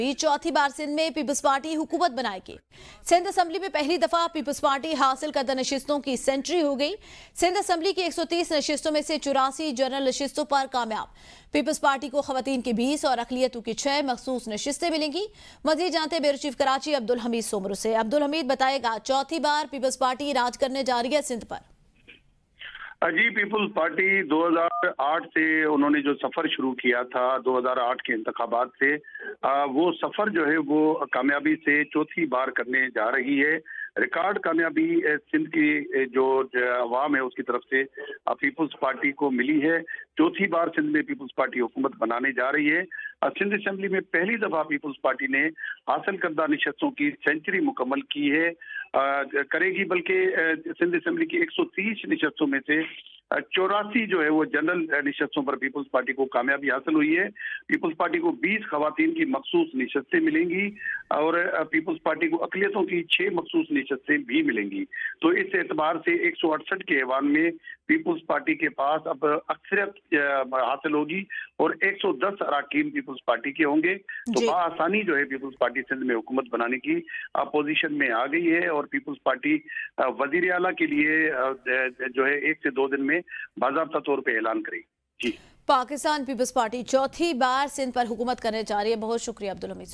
Assembly चौथी बार सिंध में peoples party हुकूमत बनाएगी। सिंध असम्बली में पहली दफा पीपल्स पार्टी हासिल करदा नशिस्तों की सेंचुरी हो गई। सिंध असम्बली की 130 नशिस्तों में से 84 जनरल नशिस्तों पर कामयाब। पीपल्स पार्टी को खवातीन की 20 और अकलियतों की 6 मखसूस नशिस्तें मिलेंगी। मजीद जानते ब्यूरो चीफ कराची अब्दुल हमीद सोमरू से। अब्दुल हमीद बताएगा, चौथी बार पीपल्स पार्टी राज करने जा रही है सिंध पर। जी, पीपल्स पार्टी 2008 से उन्होंने जो सफर शुरू किया था 2008 के इंतखाबात से, वो सफर जो है वो कामयाबी से चौथी बार करने जा रही है। रिकॉर्ड कामयाबी सिंध की जो अवाम है उसकी तरफ से पीपल्स पार्टी को मिली है। चौथी बार सिंध में पीपल्स पार्टी हुकूमत बनाने जा रही है। सिंध असेंबली में पहली दफा पीपल्स पार्टी ने हासिल करदा नशस्तों की सेंचुरी मुकम्मल की है, करेगी। बल्कि सिंध असेंबली की 130 नशस्तों में से 84 जो है वो जनरल नशस्तों पर पीपल्स पार्टी को कामयाबी हासिल हुई है। पीपल्स पार्टी को 20 खवातीन की मखसूस नशस्तें मिलेंगी और पीपल्स पार्टी को अकलियतों की 6 मखसूस नशस्तें भी मिलेंगी। तो इस एतबार से 168 के ऐवान में पीपल्स पार्टी के पास अब अक्सरियत हासिल होगी और 110 अराकीन पीपल्स पार्टी के होंगे। तो बआसानी जो है पीपल्स पार्टी सिंध में हुकूमत बनाने की पोजीशन में आ गई है और पीपल्स पार्टी वजीर आला के लिए जो है 1 से 2 दिन में बाज़ाब्ता तौर पे ऐलान करेगी। जी, पाकिस्तान पीपल्स पार्टी चौथी बार सिंध पर हुकूमत करने जा रही है। बहुत शुक्रिया अब्दुल हमीद।